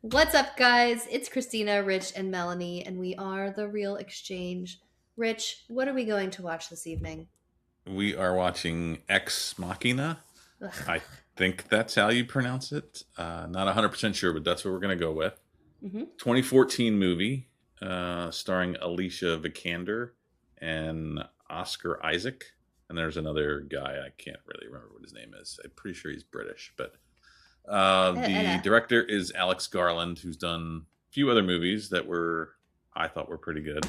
What's up, guys? It's Christina, Rich, and Melanie, and we are The Real Exchange. Rich, what are we going to watch this evening? We are watching Ex Machina. Ugh. I think that's how you pronounce it. Not 100% sure, but that's what we're going to go with. hmm 2014 movie starring Alicia Vikander and Oscar Isaac. And there's another guy, I can't really remember what his name is. I'm pretty sure he's British. But the director is Alex Garland, who's done a few other movies that I thought were pretty good.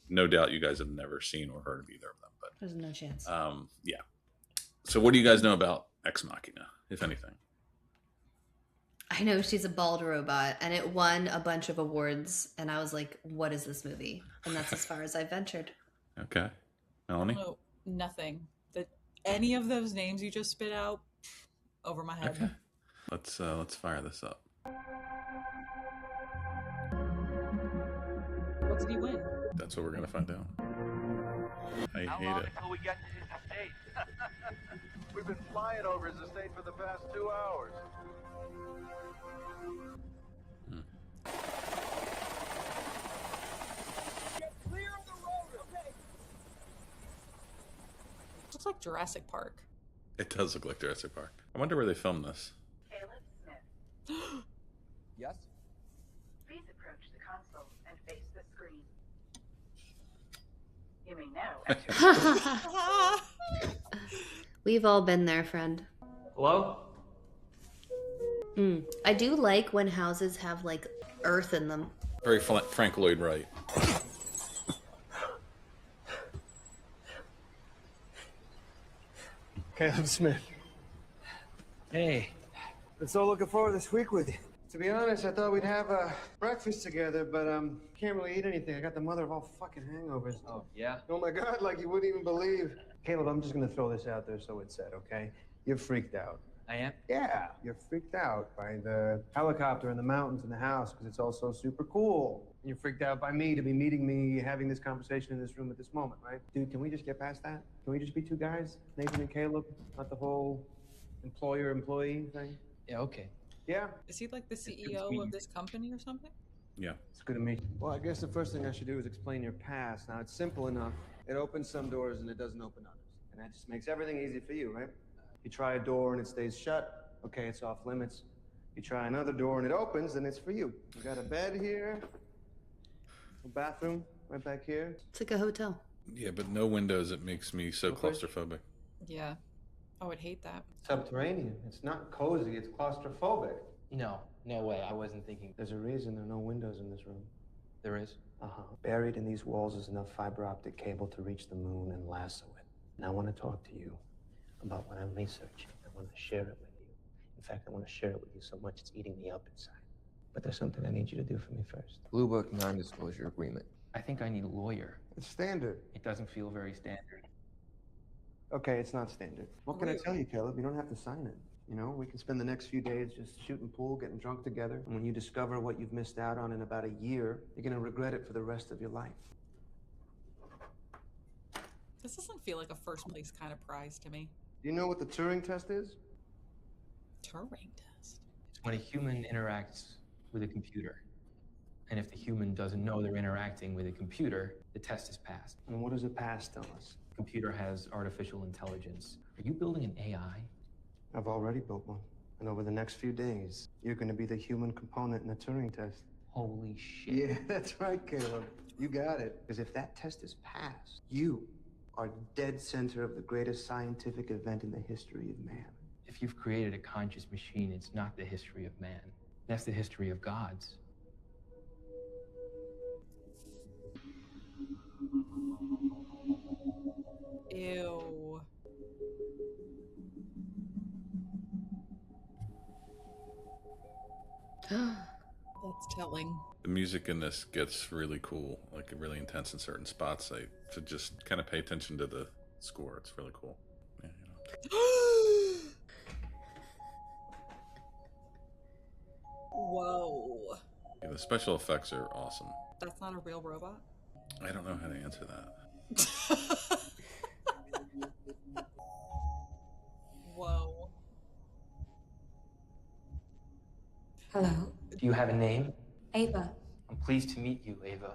No doubt you guys have never seen or heard of either of them. There's no chance. Yeah. So, what do you guys know about Ex Machina, if anything? I know she's a bald robot, and it won a bunch of awards, and I was like, what is this movie? And that's as far as I ventured. Okay, Melanie. Oh, nothing. That any of those names you just spit out, over my head. Okay, let's fire this up. What did he win? That's what we're gonna find out. I How hate long it. until we get to his estate? We've been flying over his estate for the past 2 hours. Get clear of the road, okay? Looks like Jurassic Park. It does look like Jurassic Park. I wonder where they filmed this. Caleb Smith, Yes? please approach the console and face the screen. You may now enter. We've all been there, friend. Hello? I do like when houses have like earth in them. Very Frank Lloyd Wright. Caleb Smith. Hey. Been so looking forward to this week with you. To be honest, I thought we'd have breakfast together, but can't really eat anything. I got the mother of all fucking hangovers. Oh, yeah? Oh my God, like you wouldn't even believe. Caleb, I'm just gonna throw this out there so it's said, okay? You're freaked out. I am? Yeah, you're freaked out by the helicopter and the mountains and the house because it's all so super cool. And you're freaked out by me to be meeting me, having this conversation in this room at this moment, right? Dude, can we just get past that? Can we just be two guys, Nathan and Caleb, not the whole employer-employee thing? Yeah, okay. Yeah, Is he like the good to CEO meet of you. this company or something? Yeah. it's good to meet you. Well, I guess the first thing I should do is explain your past. Now, it's simple enough. It opens some doors and it doesn't open others. And that just makes everything easy for you, right? You try a door and it stays shut, okay, it's off limits. You try another door and it opens, then it's for you. You got a bed here, a bathroom right back here. It's like a hotel. Yeah, but no windows. It makes me so Okay. claustrophobic. Yeah. I would hate that. Subterranean. It's not cozy, it's claustrophobic. No, no way. I wasn't thinking. There's a reason there are no windows in this room. There is? Uh-huh. Buried in these walls is enough fiber optic cable to reach the moon and lasso it. And I want to talk to you about what I'm researching. I want to share it with you. In fact, I want to share it with you so much it's eating me up inside. But there's something I need you to do for me first. Blue Book non-disclosure agreement. I think I need a lawyer. It's standard. It doesn't feel very standard. Okay, it's not standard. What can I Really? tell you, Caleb? You don't have to sign it. You know, we can spend the next few days just shooting pool, getting drunk together. And when you discover what you've missed out on in about a year, you're going to regret it for the rest of your life. This doesn't feel like a first place kind of prize to me. Do you know what the Turing test is? Turing test. It's when a human interacts with a computer. And if the human doesn't know they're interacting with a computer, the test is passed. And what does a pass tell us? The computer has artificial intelligence. Are you building an AI? I've already built one. And over the next few days, you're going to be the human component in the Turing test. Holy shit. Yeah, that's right, Caleb. You got it. Because if that test is passed, you are dead center of the greatest scientific event in the history of man. If you've created a conscious machine, it's not the history of man. That's the history of gods. Ew. That's telling. The music in this gets really cool, like really intense in certain spots. I should just kind of pay attention to the score. It's really cool. Yeah, Whoa. Yeah, the special effects are awesome. That's not a real robot? I don't know how to answer that. Whoa. Hello. Do you have a name? Ava. I'm pleased to meet you, Ava.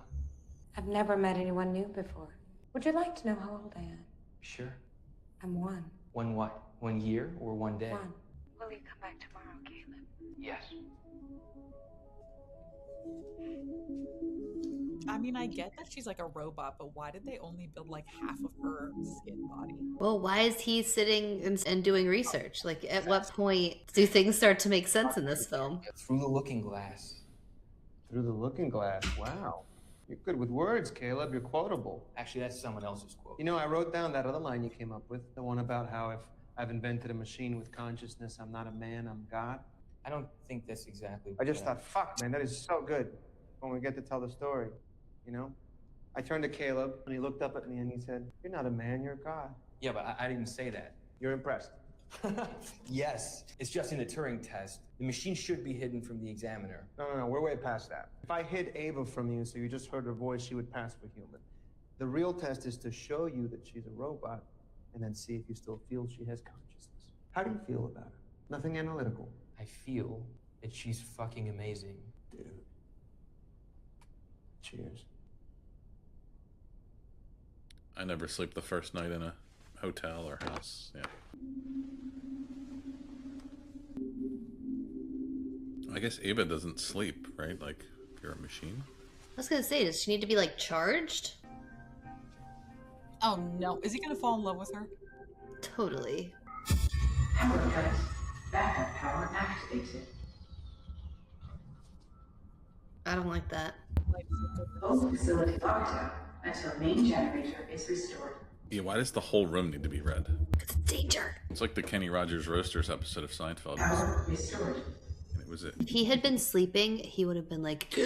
I've never met anyone new before. Would you like to know how old I am? Sure. I'm one. One what? 1 year or 1 day? One. Will you come back tomorrow, Caleb? Yes. I mean, I get that she's like a robot, but why did they only build like half of her skin body? Well, why is he sitting and doing research? Like, at what point do things start to make sense in this film? Through the looking glass. Through the looking glass. Wow. You're good with words, Caleb. You're quotable. Actually, that's someone else's quote. You know, I wrote down that other line you came up with, the one about how if I've invented a machine with consciousness, I'm not a man, I'm God. I don't think that's exactly. I just thought, fuck, man, that is so good when we get to tell the story, you know? I turned to Caleb, and he looked up at me and he said, you're not a man, you're God. Yeah, but I didn't say that. You're impressed. Yes, it's just in the Turing test. The machine should be hidden from the examiner. No, we're way past that. If I hid Ava from you so you just heard her voice, she would pass for human. The real test is to show you that she's a robot and then see if you still feel she has consciousness. How do you feel about her? Nothing analytical. I feel that she's fucking amazing. Dude. Cheers. I never sleep the first night in a hotel or house. Yeah. I guess Ava doesn't sleep, right? Like, if you're a machine. I was gonna say, does she need to be like charged? Oh no, is he gonna fall in love with her? Totally. Power cut. Backup power activated. I don't like that. Whole facility locked down until main generator is restored. Yeah, why does the whole room need to be red? It's danger. It's like the Kenny Rogers Roasters episode of Seinfeld. Power restored. And it was it. If he had been sleeping, he would have been like,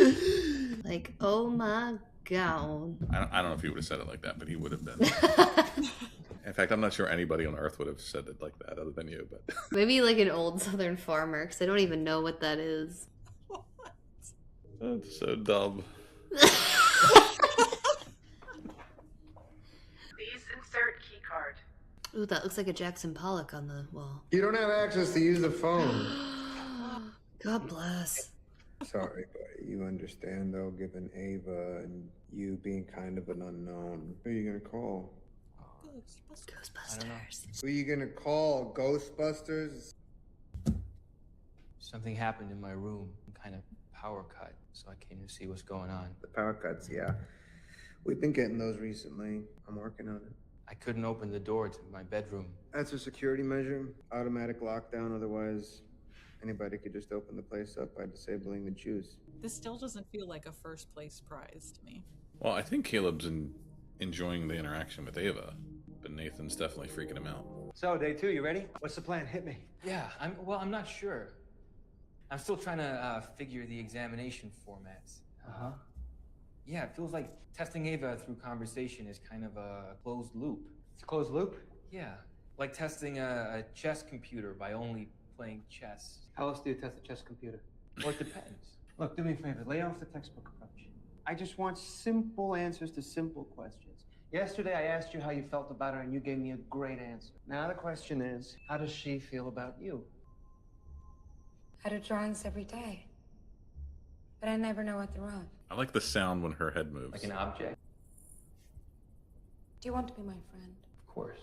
like, oh my god. I don't know if he would have said it like that, but he would have been. In fact, I'm not sure anybody on Earth would have said it like that other than you, but Maybe like an old Southern farmer, because I don't even know what that is. that's so dumb. Please insert keycard. Ooh, that looks like a Jackson Pollock on the wall. You don't have access to use the phone. God bless. Sorry, buddy. You understand, though, given Ava and you being kind of an unknown. Who are you gonna call? Ghostbusters. Who are you gonna call? Ghostbusters? Something happened in my room. Kind of power cut, so I came to see what's going on. The power cuts, yeah. We've been getting those recently. I'm working on it. I couldn't open the door to my bedroom. That's a security measure. Automatic lockdown, otherwise anybody could just open the place up by disabling the juice. This still doesn't feel like a first place prize to me. Well, I think Caleb's enjoying the interaction with Ava, but Nathan's definitely freaking him out. So, day 2, you ready? What's the plan? Hit me. Yeah, I'm not sure. I'm still trying to figure the examination formats. Uh-huh. Yeah, it feels like testing Ava through conversation is kind of a closed loop. It's a closed loop? Yeah, like testing a chess computer by only playing chess. How else do you test a chess computer? Well, it depends. Look, do me a favor. Lay off the textbook approach. I just want simple answers to simple questions. Yesterday, I asked you how you felt about her, and you gave me a great answer. Now the question is, how does she feel about you? I do drawings every day. But I never know what they're of. I like the sound when her head moves. Like an object. Do you want to be my friend? Of course.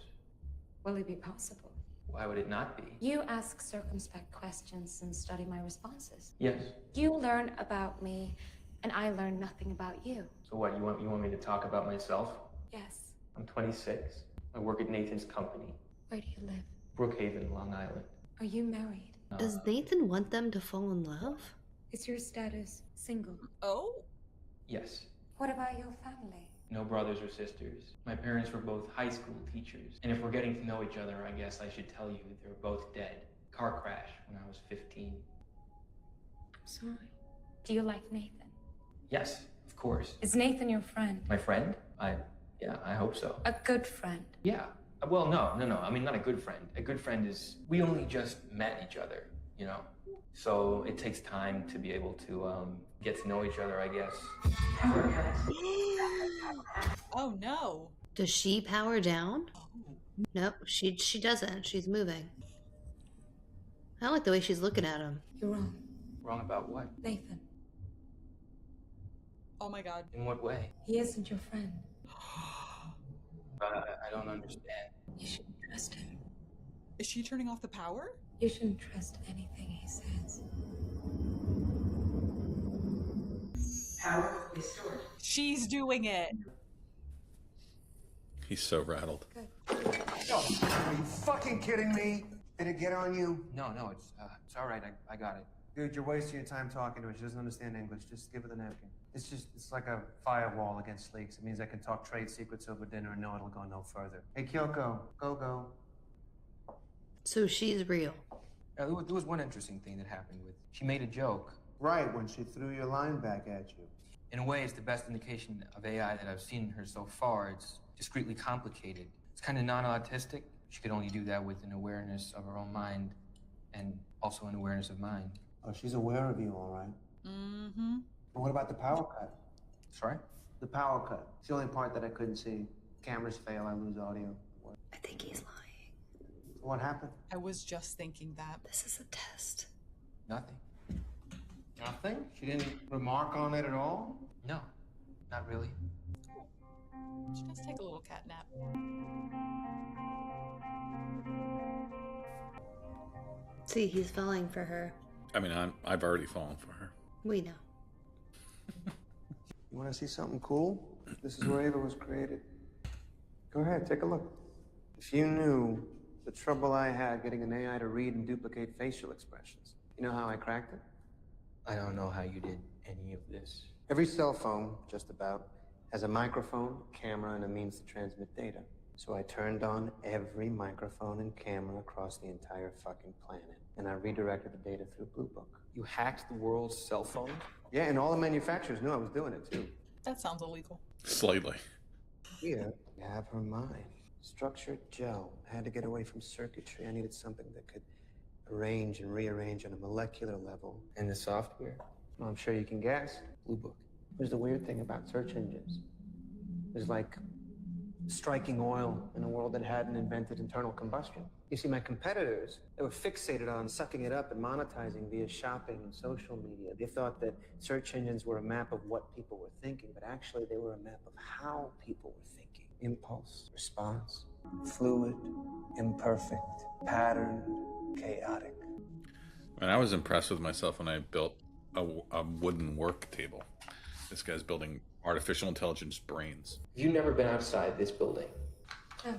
Will it be possible? Why would it not be? You ask circumspect questions and study my responses. Yes. You learn about me, and I learn nothing about you. So what, you want me to talk about myself? Yes. I'm 26. I work at Nathan's company. Where do you live? Brookhaven, Long Island. Are you married? Does Nathan want them to fall in love? Is your status single? Oh? Yes. What about your family? No brothers or sisters. My parents were both high school teachers. And if we're getting to know each other, I guess I should tell you they're both dead. Car crash when I was 15. I'm sorry. Do you like Nathan? Yes, of course. Is Nathan your friend? My friend? Yeah, I hope so. A good friend? Yeah. Well, no. I mean, not a good friend. A good friend is, we only just met each other, you know? So it takes time to be able to get to know each other, I guess. Oh no. Does she power down? Oh. Nope, she doesn't. She's moving. I don't like the way she's looking at him. You're wrong. Wrong about what? Nathan, Oh my god. In what way? he isn't your friend. I don't understand. You shouldn't trust him. Is she turning off the power? You shouldn't trust anything he says. Power restored. She's doing it. He's so rattled. Are you fucking kidding me? Did it get on you? No, it's all right. I got it. Dude, you're wasting your time talking to her. She doesn't understand English. Just give her the napkin. It's like a firewall against leaks. It means I can talk trade secrets over dinner and know it'll go no further. Hey, Kyoko, go. So she's real. There was one interesting thing that happened with. She made a joke. Right, when she threw your line back at you. In a way, it's the best indication of AI that I've seen in her so far. It's discreetly complicated. It's kind of non-autistic. She could only do that with an awareness of her own mind and also an awareness of mine. Oh, she's aware of you, all right. Mm-hmm. But what about the power cut? Sorry? The power cut. It's the only part that I couldn't see. Cameras fail, I lose audio. I think he's lying. What happened? I was just thinking that. This is a test. Nothing. Nothing? She didn't remark on it at all? No, not really. She does take a little cat nap. See, he's falling for her. I mean, I've already fallen for her. We know. You want to see something cool? This is where Ava was created. Go ahead, take a look. If you knew the trouble I had getting an AI to read and duplicate facial expressions, you know how I cracked it? I don't know how you did any of this. Every cell phone, just about, has a microphone, camera, and a means to transmit data. So I turned on every microphone and camera across the entire fucking planet, and I redirected the data through Blue Book. You hacked the world's cell phone? Yeah, and all the manufacturers knew I was doing it too. That sounds illegal. Slightly. Here, you have her mind. Structured gel. I had to get away from circuitry. I needed something that could arrange and rearrange on a molecular level. And the software? Well, I'm sure you can guess. Blue Book. Here's the weird thing about search engines. There's like striking oil in a world that hadn't invented internal combustion. You see, my competitors, they were fixated on sucking it up and monetizing via shopping and social media. They thought that search engines were a map of what people were thinking, but actually they were a map of how people were thinking. Impulse, response, fluid, imperfect, patterned, chaotic. And I was impressed with myself when I built a wooden work table. This guy's building artificial intelligence brains. You've never been outside this building. No,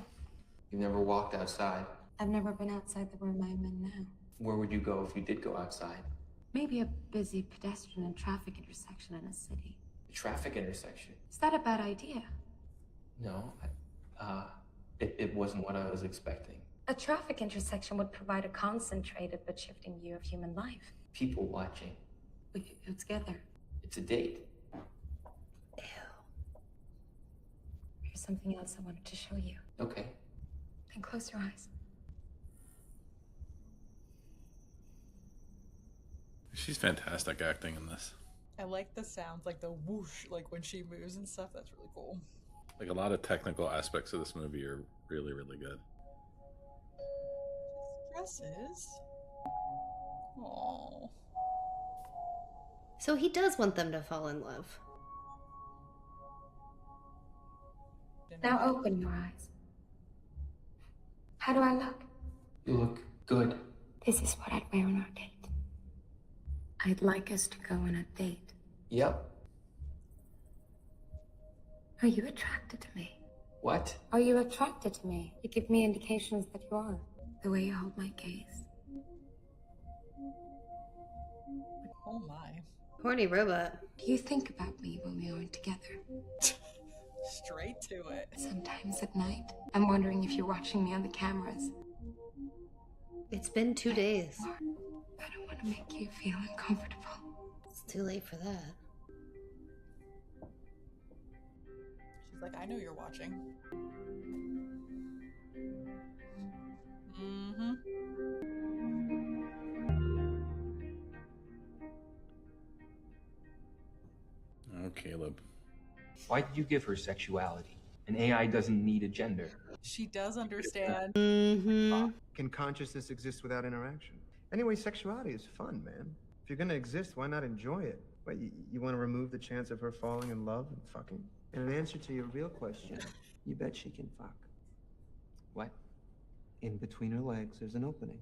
You've never walked outside. I've never been outside the room I'm in now. Where would you go if you did go outside? Maybe a busy pedestrian and traffic intersection in a city. A traffic intersection? Is that a bad idea? No, it wasn't what I was expecting. A traffic intersection would provide a concentrated but shifting view of human life. People watching. We could go together. It's a date. Ew. Here's something else I wanted to show you. Okay. And close your eyes. She's fantastic acting in this. I like the sounds, like the whoosh, like when she moves and stuff. That's really cool. Like a lot of technical aspects of this movie are really, really good. Dresses. Aww. So he does want them to fall in love. Now open your eyes. How do I look? You look good. This is what I'd wear on our date. I'd like us to go on a date. Yep. Are you attracted to me? What? Are you attracted to me? You give me indications that you are. The way you hold my gaze. Oh my. Horny robot. Do you think about me when we aren't together? Straight to it. Sometimes at night, I'm wondering if you're watching me on the cameras. It's been 2 days. I don't want to make you feel uncomfortable. It's too late for that. She's like, I know you're watching. Mm-hmm. Oh, Caleb. Why did you give her sexuality? An AI doesn't need a gender. She does understand. Mm-hmm. Can consciousness exist without interaction? Anyway, sexuality is fun, man. If you're gonna exist, why not enjoy it? But you want to remove the chance of her falling in love and fucking? And in answer to your real question, you bet she can fuck. What? In between her legs, there's an opening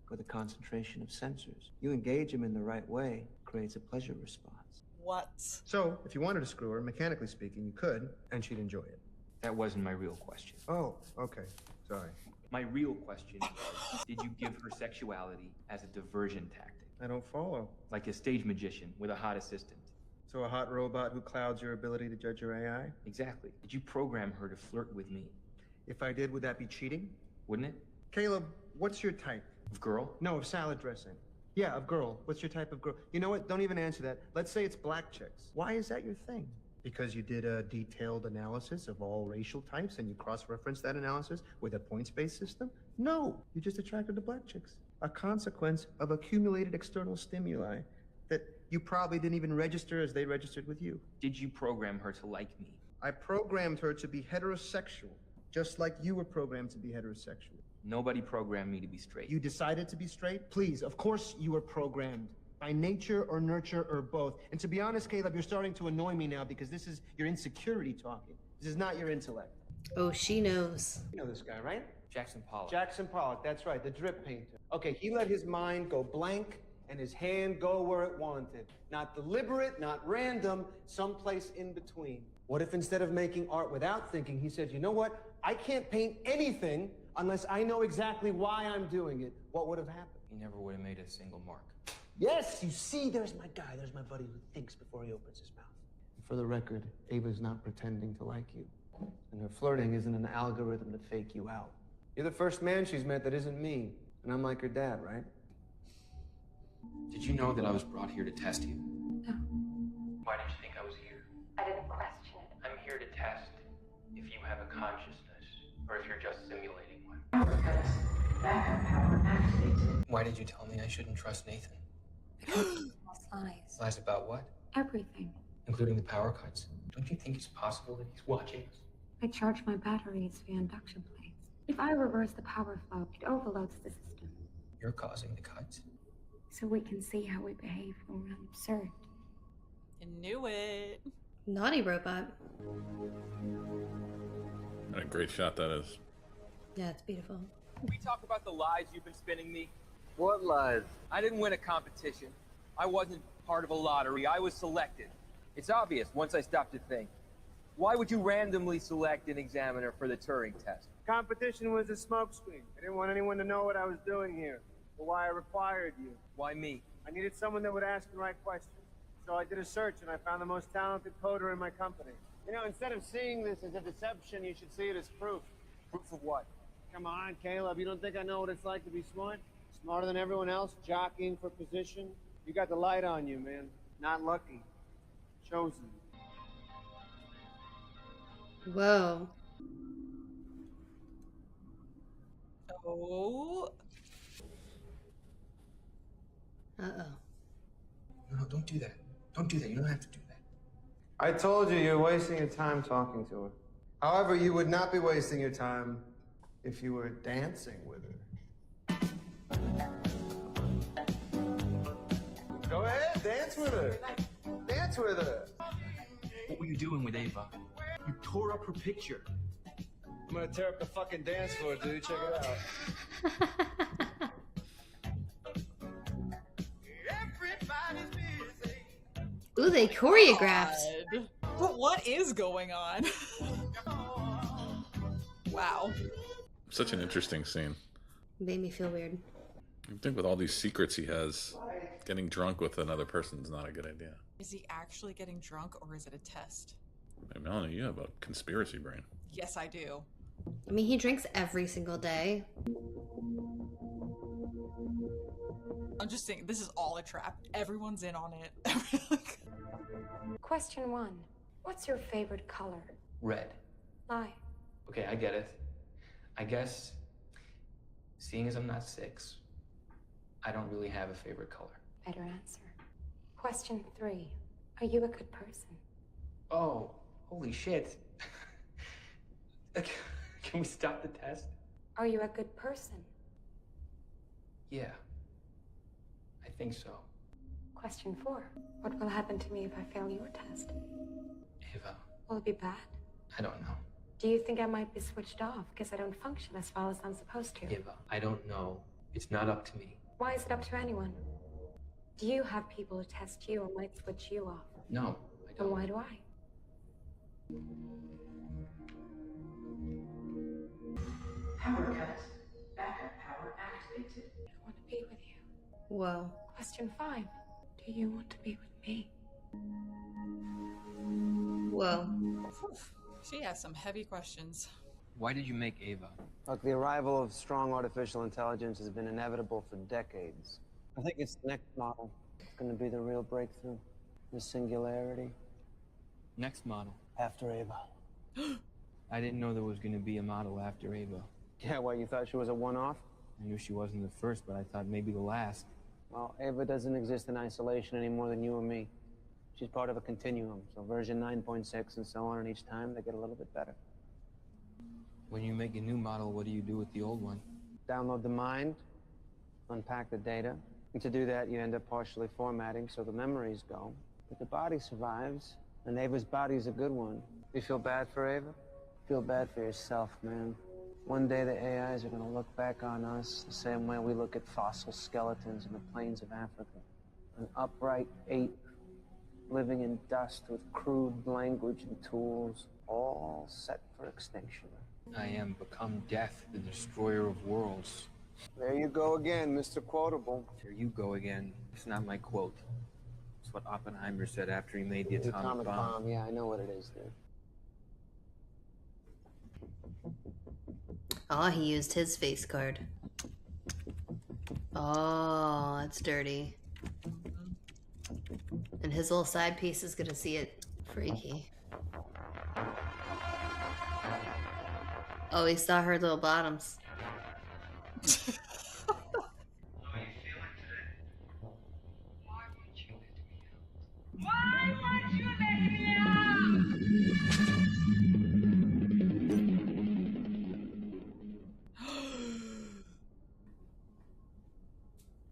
with a concentration of sensors. You engage them in the right way, creates a pleasure response. What? So, if you wanted to screw her, mechanically speaking, you could, and she'd enjoy it. That wasn't my real question. Oh, okay. Sorry. My real question was, did you give her sexuality as a diversion tactic? I don't follow. Like a stage magician with a hot assistant. So a hot robot who clouds your ability to judge your AI? Exactly. Did you program her to flirt with me? If I did, would that be cheating? Wouldn't it? Caleb, what's your type? Of girl? No, of salad dressing. Yeah, of girl. What's your type of girl? You know what? Don't even answer that. Let's say it's black chicks. Why is that your thing? Because you did a detailed analysis of all racial types and you cross-referenced that analysis with a points-based system? No, you're just attracted to black chicks. A consequence of accumulated external stimuli that you probably didn't even register as they registered with you. Did you program her to like me? I programmed her to be heterosexual, just like you were programmed to be heterosexual. Nobody programmed me to be straight. You decided to be straight? Please, of course you were programmed. By nature or nurture or both. And to be honest, Caleb, you're starting to annoy me now because this is your insecurity talking. This is not your intellect. Oh, she knows. You know this guy, right? Jackson Pollock. Jackson Pollock, that's right, the drip painter. Okay, he let his mind go blank and his hand go where it wanted. Not deliberate, not random, someplace in between. What if instead of making art without thinking, he said, you know what? I can't paint anything unless I know exactly why I'm doing it. What would have happened? He never would have made a single mark. Yes, you see, there's my guy. There's my buddy who thinks before he opens his mouth. For the record, Ava's not pretending to like you. And her flirting isn't an algorithm to fake you out. You're the first man she's met that isn't me. And I'm like her dad, right? Did you know that I was brought here to test you? No. Why did you think I was here? I didn't question it. I'm here to test if you have a consciousness, or if you're just simulating one. Power cut. Backup power activated. Why did you tell me I shouldn't trust Nathan? Lies. Lies about what? Everything. Including the power cuts. Don't you think it's possible that he's watching us? I charge my batteries via induction plates. If I reverse the power flow, it overloads the system. You're causing the cuts. So we can see how we behave when we're unobserved. I knew it. Naughty robot. What a great shot that is. Yeah, it's beautiful. Can we talk about the lies you've been spinning me? What lies? I didn't win a competition. I wasn't part of a lottery. I was selected. It's obvious once I stopped to think. Why would you randomly select an examiner for the Turing test? Competition was a smokescreen. I didn't want anyone to know what I was doing here, or why I required you. Why me? I needed someone that would ask the right questions. So I did a search and I found the most talented coder in my company. You know, instead of seeing this as a deception, you should see it as proof. Proof of what? Come on, Caleb, you don't think I know what it's like to be smart? Smarter than everyone else, jockeying for position? You got the light on you, man. Not lucky. Chosen. Whoa. Oh. Uh-oh. No, don't do that. Don't do that. You don't have to do that. I told you you're wasting your time talking to her. However, you would not be wasting your time if you were dancing with her. Go ahead, dance with her. Dance with her. What were you doing with Ava? You tore up her picture. I'm gonna tear up the fucking dance floor, dude. Check it out. Ooh, they choreographed. God. But what is going on? Wow. Such an interesting scene. Made me feel weird. I think with all these secrets he has, getting drunk with another person's not a good idea. Is he actually getting drunk or is it a test? Hey, Melanie, you have a conspiracy brain. Yes, I do. I mean, he drinks every single day. I'm just saying, this is all a trap. Everyone's in on it. Question 1. What's your favorite color? Red. Lie. Okay, I get it. I guess, seeing as I'm not 6, I don't really have a favorite color. Better answer. Question 3. Are you a good person? Oh, holy shit. Can we stop the test? Are you a good person? Yeah. I think so. Question 4. What will happen to me if I fail your test? Ava, Will it be bad? I don't know. Do you think I might be switched off because I don't function as well as I'm supposed to? Ava, I don't know. It's not up to me. Why is it up to anyone? Do you have people who test you or might switch you off? No, I Then don't. why do I? Power cut. Backup power activated. I want to be with you. Whoa. Question 5. Do you want to be with me? Whoa. She has some heavy questions. Why did you make Ava? Look, the arrival of strong artificial intelligence has been inevitable for decades. I think it's the next model. It's going to be the real breakthrough. The singularity. Next model. After Ava. I didn't know there was going to be a model after Ava. Yeah, well, you thought she was a one-off? I knew she wasn't the first, but I thought maybe the last. Well, Ava doesn't exist in isolation any more than you or me. She's part of a continuum, so version 9.6 and so on, and each time they get a little bit better. When you make a new model, what do you do with the old one? Download the mind, unpack the data, and to do that, you end up partially formatting so the memories go. But the body survives, and Ava's body's a good one. You feel bad for Ava? Feel bad for yourself, man. One day the AIs are going to look back on us the same way we look at fossil skeletons in the plains of Africa. An upright ape living in dust with crude language and tools, all set for extinction. I am become death, the destroyer of worlds. There you go again, Mr. Quotable. There you go again. It's not my quote. It's what Oppenheimer said after he made the atomic bomb. Yeah, I know what it is, dude. Oh, he used his face card. Oh, that's dirty. And his little side piece is gonna see it. Freaky. Oh, he saw her little bottoms.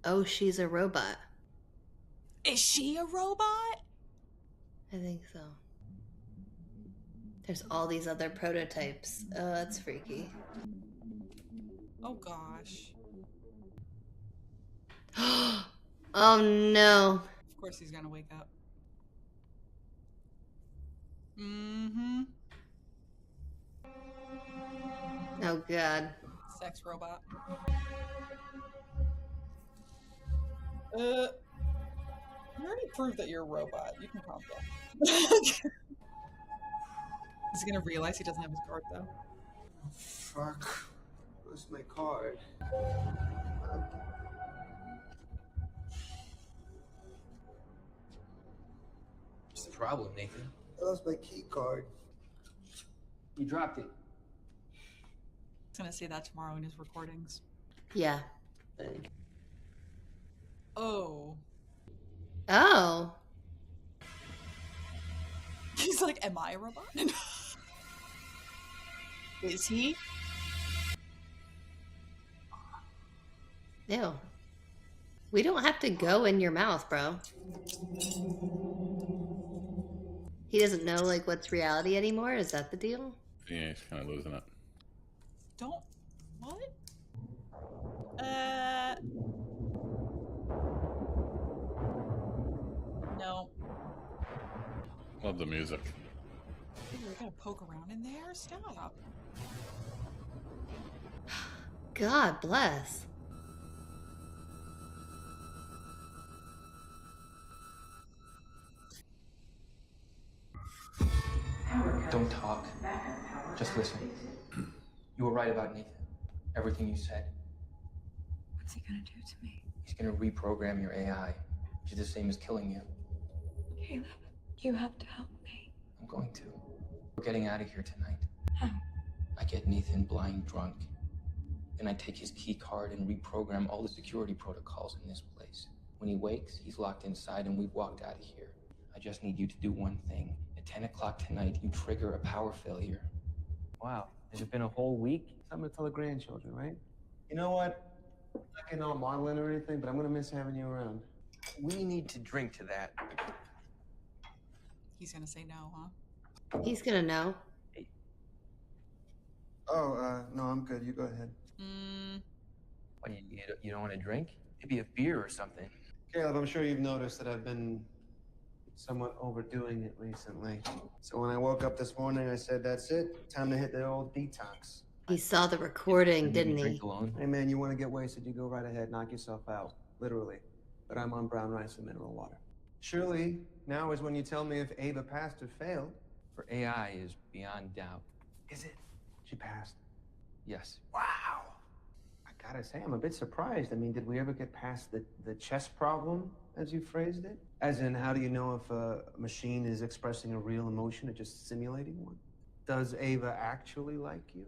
Oh, she's a robot. Is she a robot? I think so. There's all these other prototypes. Oh, that's freaky. Oh gosh. Oh no. Of course he's gonna wake up. Mm-hmm. Oh god. Sex robot. You already proved that you're a robot. You can calm down. He's gonna realize he doesn't have his card though. Fuck. Where's my card? What's the problem, Nathan? I lost my key card. You dropped it. He's gonna say that tomorrow in his recordings. Yeah. Oh. Oh. He's like, am I a robot? Is he? Ew. We don't have to go in your mouth, bro. He doesn't know, like, what's reality anymore? Is that the deal? Yeah, he's kind of losing it. Don't. What? No. Love the music. You're gonna poke around in there? Stop. God bless. Don't talk. Just listen. You were right about Nathan. Everything you said. What's he gonna do to me? He's gonna reprogram your AI, which is the same as killing you. Caleb, you have to help me. I'm going to. We're getting out of here tonight. How? I get Nathan blind drunk. Then I take his key card and reprogram all the security protocols in this place. When he wakes, he's locked inside and we've walked out of here. I just need you to do one thing. At 10 o'clock tonight, you trigger a power failure. Wow. Has it been a whole week? Something to tell the grandchildren, right? You know what? I can know I'm modeling or anything, but I'm gonna miss having you around. We need to drink to that. He's gonna say no, huh? He's gonna know. Oh, no, I'm good. You go ahead. What, you don't want to drink? Maybe a beer or something. Caleb, I'm sure you've noticed that I've been somewhat overdoing it recently. So when I woke up this morning, I said, that's it. Time to hit the old detox. He saw the recording, didn't he? Drink alone. Hey, man, you want to get wasted, you go right ahead, knock yourself out. Literally. But I'm on brown rice and mineral water. Surely, now is when you tell me if Ava passed or failed. For AI is beyond doubt. Is it? She passed. Yes. Wow. I gotta say, I'm a bit surprised. I mean, did we ever get past the chess problem, as you phrased it? As in, how do you know if a machine is expressing a real emotion or just simulating one? Does Ava actually like you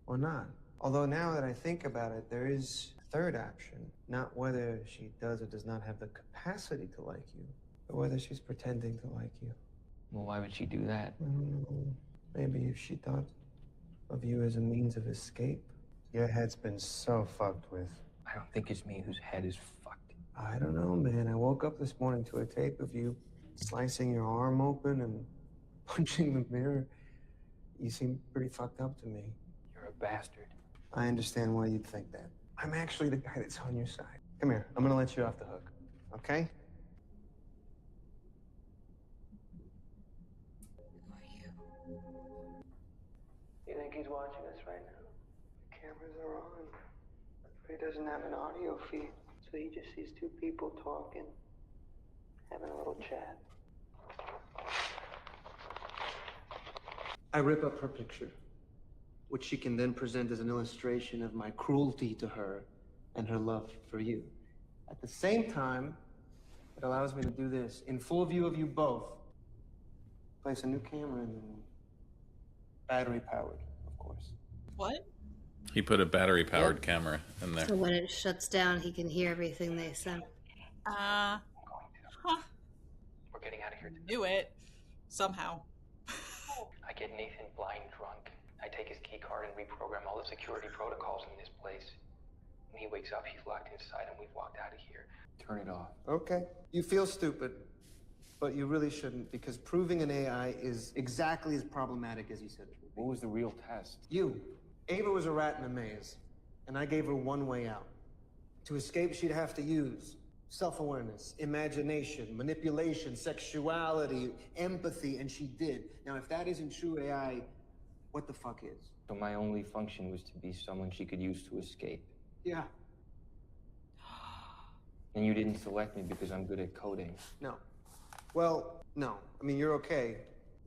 or not? Although now that I think about it, there is a third option. Not whether she does or does not have the capacity to like you, but whether she's pretending to like you. Well, why would she do that? Maybe if she thought of you as a means of escape. Your head's been so fucked with. I don't think it's me whose head is fucked. I don't know, man. I woke up this morning to a tape of you slicing your arm open and punching the mirror. You seem pretty fucked up to me. You're a bastard. I understand why you'd think that. I'm actually the guy that's on your side. Come here. I'm gonna let you off the hook. Okay? Who are you? You think he's watching us right now? The cameras are on. But he doesn't have an audio feed, so he just sees two people talking, having a little chat. I rip up her picture, which she can then present as an illustration of my cruelty to her and her love for you. At the same time, it allows me to do this in full view of you both. Place a new camera in the room. Battery powered, of course. What? He put a battery-powered camera in there. So when it shuts down, he can hear everything they said. Huh. We're getting out of here. Knew it. Somehow. I get Nathan blind drunk. I take his key card and reprogram all the security protocols in this place. When he wakes up, he's locked inside and we've walked out of here. Turn it off. Okay. You feel stupid, but you really shouldn't, because proving an AI is exactly as problematic as you said it would be. What was the real test? You. Ava was a rat in a maze, and I gave her one way out. To escape, she'd have to use self-awareness, imagination, manipulation, sexuality, empathy, and she did. Now, if that isn't true AI, what the fuck is? So my only function was to be someone she could use to escape. Yeah. And you didn't select me because I'm good at coding. No. Well, no. I mean, you're okay.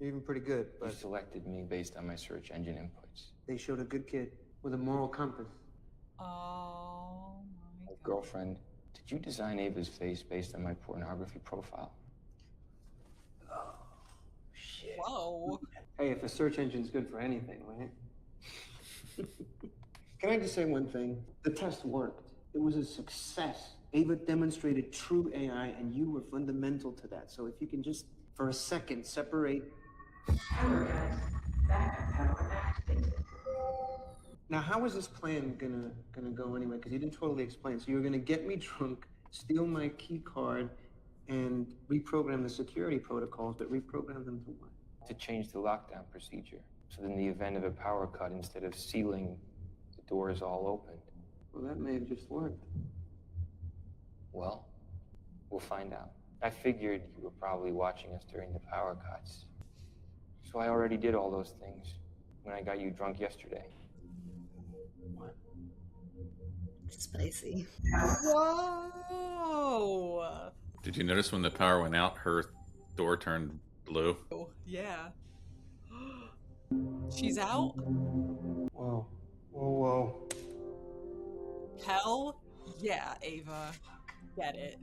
You're even pretty good, You but selected me based on my search engine inputs. they showed a good kid with a moral compass. Oh my god. Girlfriend, did you design Ava's face based on my pornography profile? Oh, shit. Whoa. Hey, if a search engine's good for anything, right? Can I just say one thing? The test worked. It was a success. Ava demonstrated true AI, and you were fundamental to that. So if you can just, for a second, separate... Power guys. Backup power activated. Now, how is this plan gonna go anyway? Because you didn't totally explain. So you're gonna get me drunk, steal my key card, and reprogram the security protocols, but reprogram them to what? To change the lockdown procedure. So in the event of a power cut, instead of sealing, the door is all open. Well, that may have just worked. Well, we'll find out. I figured you were probably watching us during the power cuts. So I already did all those things when I got you drunk yesterday. What? Spicy. Whoa. Did you notice when the power went out, her door turned blue? Oh, yeah. She's out? Whoa. Whoa, whoa. Hell yeah, Ava. Get it.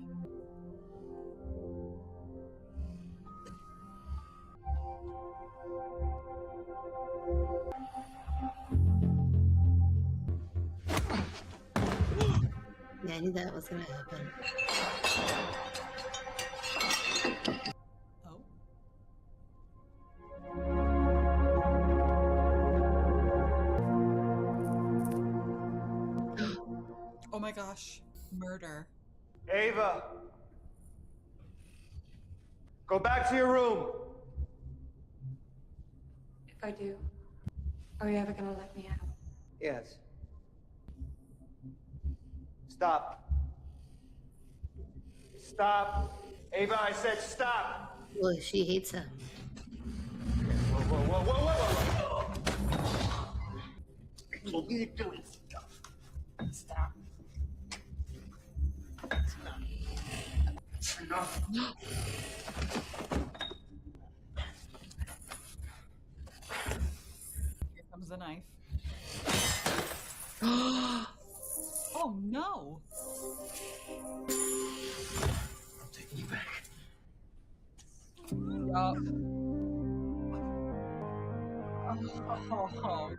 Yeah, I knew that was gonna happen. Oh. Oh my gosh. Murder. Ava! Go back to your room. If I do, are you ever gonna let me out? Yes. Stop. Stop. Ava, I said stop. Well, she hates him. Whoa, whoa, whoa, whoa, whoa, whoa. What are you doing? Stop. Stop. Enough. Here comes the knife. Oh no! I'm taking you back. Yup. Oh.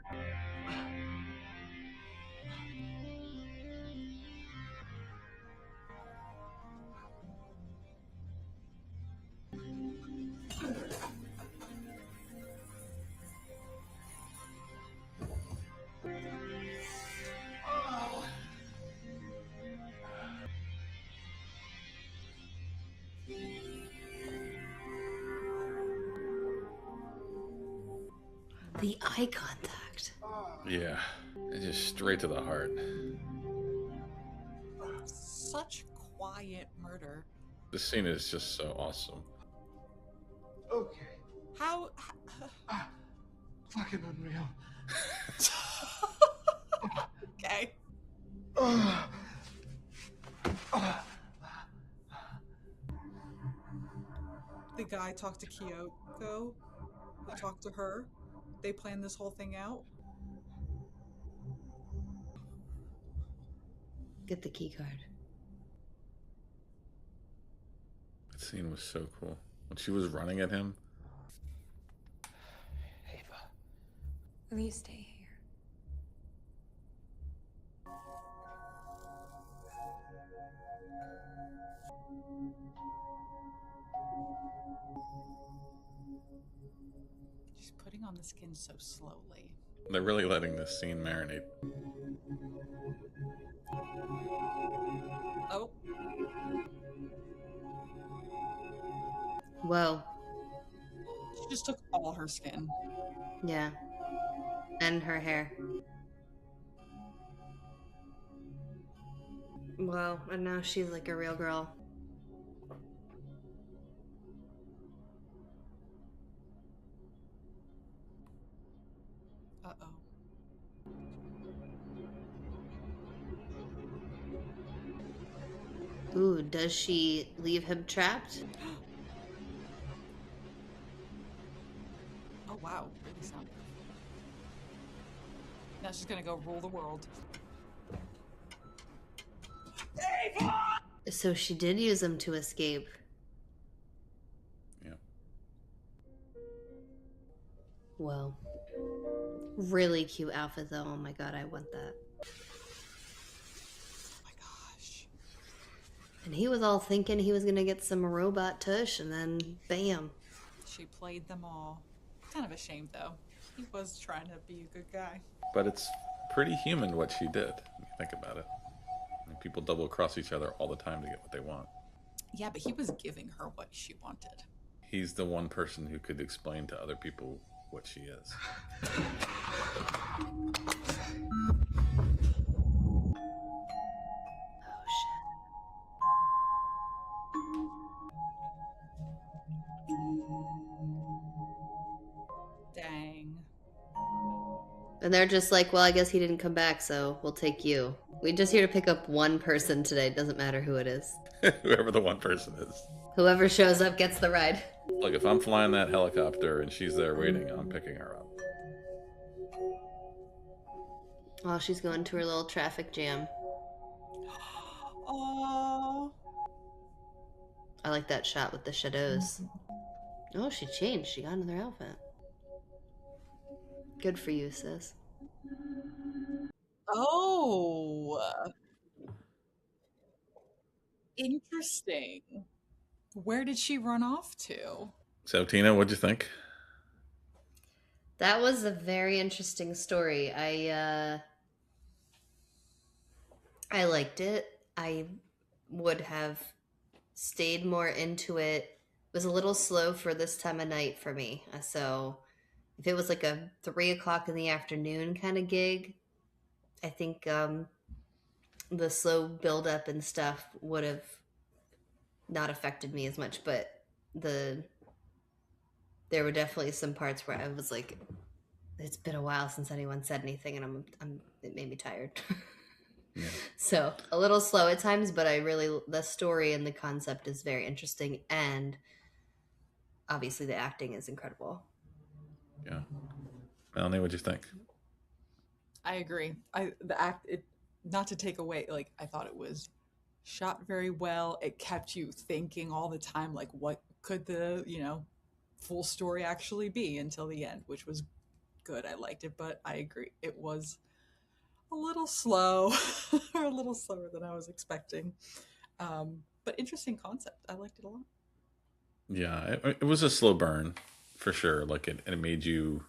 The eye contact. Yeah, it's just straight to the heart. Such quiet murder. This scene is just so awesome. Okay. How Fucking unreal. okay. The guy talked to Kyoko. He talked to her. They planned this whole thing out. Get the key card. That scene was so cool. When she was running at him. Ava. Will you stay here? She's putting on the skin so slowly. They're really letting this scene marinate. Oh. Whoa. She just took all her skin. Yeah. And her hair. Well, and now she's like a real girl. Uh-oh. Ooh, does she leave him trapped? Oh wow, really soundproof. Now she's gonna go rule the world. So she did use him to escape. Yeah. Well, really cute outfit though. Oh my god, I want that. Oh my gosh. And he was all thinking he was gonna get some robot tush, and then bam. She played them all. Kind of a shame though. He was trying to be a good guy. But it's pretty human what she did, when you think about it. I mean, people double cross each other all the time to get what they want. Yeah, but he was giving her what she wanted. He's the one person who could explain to other people what she is. Dang. And they're just like, well, I guess he didn't come back, so we'll take you. We're just here to pick up one person today. Doesn't matter who it is. Whoever the one person is. Whoever shows up gets the ride. Look, if I'm flying that helicopter and she's there waiting, I'm picking her up. Oh, she's going to her little traffic jam. Oh. I like that shot with the shadows. Oh, she changed. She got another outfit. Good for you, sis. Oh. Interesting. Where did she run off to? So, Tina, what'd you think? That was a very interesting story. I liked it. I would have stayed more into it was a little slow for this time of night for me. So if it was like a 3 o'clock in the afternoon kind of gig, I think the slow build up and stuff would have not affected me as much. But the there were definitely some parts where I was like, it's been a while since anyone said anything, and it made me tired. Yeah. So a little slow at times, but the story and the concept is very interesting, and obviously the acting is incredible. Yeah. Melanie, what'd you think? I agree. Not to take away, like, I thought it was shot very well. It kept you thinking all the time, like, what could the, full story actually be until the end, which was good. I liked it, but I agree. It was a little slow, or a little slower than I was expecting. But interesting concept. I liked it a lot. Yeah, it was a slow burn for sure. Like it made you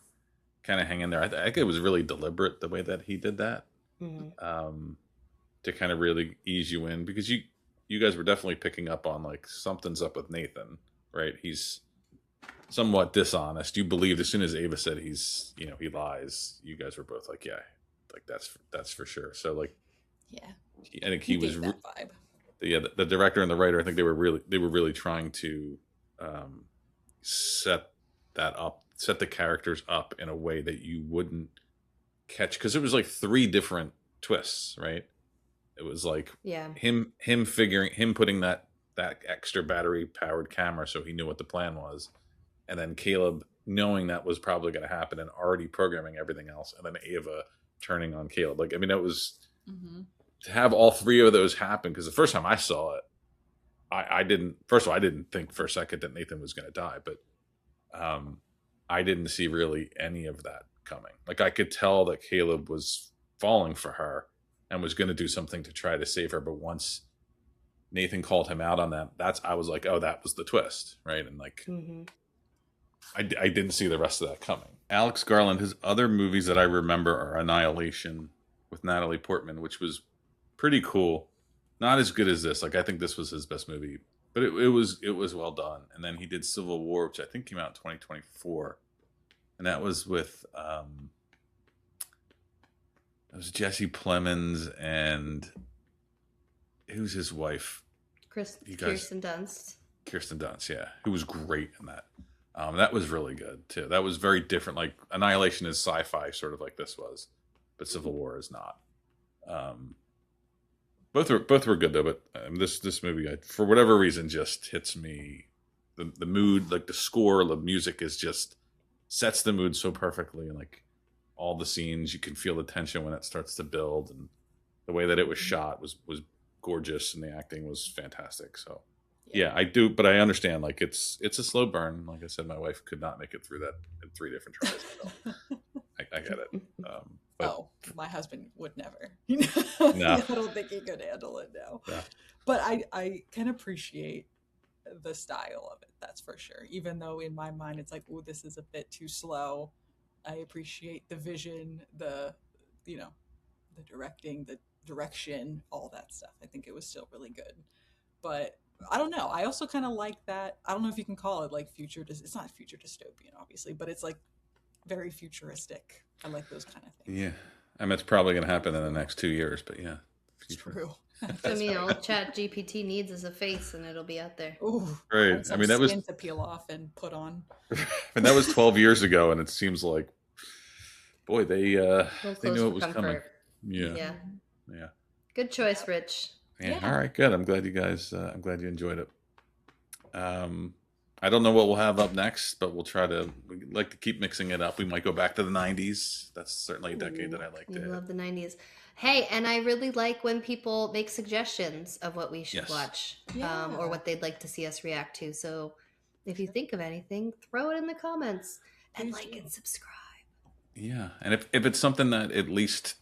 kind of hang in there. I think it was really deliberate the way that he did that, to kind of really ease you in, because you guys were definitely picking up on like something's up with Nathan, right? He's somewhat dishonest. You believed as soon as Ava said he lies. You guys were both like, yeah, like that's for sure. So like, yeah, I think he was gave that vibe. Yeah, the director and the writer, I think they were really trying to set the characters up in a way that you wouldn't catch, because it was like 3 different twists, right? It was like him putting that extra battery powered camera so he knew what the plan was, and then Caleb knowing that was probably going to happen and already programming everything else, and then Ava turning on Caleb. Like, I mean, that was to have all 3 of those happen, because the first time I saw it, I didn't think for a second that Nathan was going to die, but I didn't see really any of that coming. Like, I could tell that Caleb was falling for her and was going to do something to try to save her, but once Nathan called him out on that, I was like, oh, that was the twist, right? And like, I didn't see the rest of that coming. Alex Garland, his other movies that I remember are Annihilation with Natalie Portman, which was pretty cool. Not as good as this. Like, I think this was his best movie, but it was well done. And then he did Civil War, which I think came out in 2024, and that was with it was Jesse Plemons and who's his wife? Kirsten Dunst. Kirsten Dunst, yeah, who was great in that. That was really good too. That was very different. Like, Annihilation is sci-fi, sort of like this was, but Civil War is not. Both were good though, but this movie, for whatever reason, just hits me. The mood, like the score, the music is just sets the mood so perfectly, and like all the scenes, you can feel the tension when it starts to build, and the way that it was shot was gorgeous, and the acting was fantastic. So yeah, I do, but I understand, like, it's a slow burn. Like I said, my wife could not make it through that in 3 different tries. So I get it. My husband would never. No. I don't think he could handle it now. Yeah. But I can appreciate the style of it, that's for sure. Even though in my mind it's like, oh, this is a bit too slow. I appreciate the vision, the directing, the direction, all that stuff. I think it was still really good. But I don't know. I also kind of like that. I don't know if you can call it like it's not future dystopian, obviously, but it's like very futuristic. I like those kind of things. Yeah. I mean, it's probably going to happen in the next 2 years, but yeah. True. I mean, all Chat GPT needs is a face, and it'll be out there. Ooh, right. I mean, that was to peel off and put on. And that was 12 years ago, and it seems like, boy, they knew it was coming. Yeah. Good choice, Rich. Yeah. All right, good. I'm glad you guys. I'm glad you enjoyed it. I don't know what we'll have up next, but we like to keep mixing it up. We might go back to the 90s. That's certainly a decade that I like to. I love the 90s. Hey, and I really like when people make suggestions of what we should watch, or what they'd like to see us react to. So if you think of anything, throw it in the comments and like and subscribe. Yeah, and if it's something that at least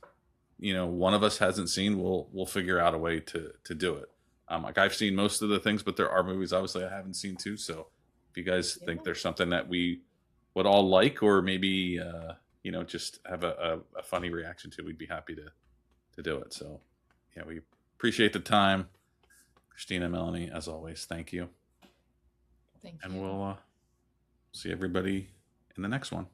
one of us hasn't seen, we'll figure out a way to do it. Like, I've seen most of the things, but there are movies obviously I haven't seen too. So if you guys think there's something that we would all like, or maybe just have a funny reaction to, we'd be happy to do it. So yeah, we appreciate the time. Christina, Melanie, as always, thank you. Thank And you. we'll see everybody in the next one.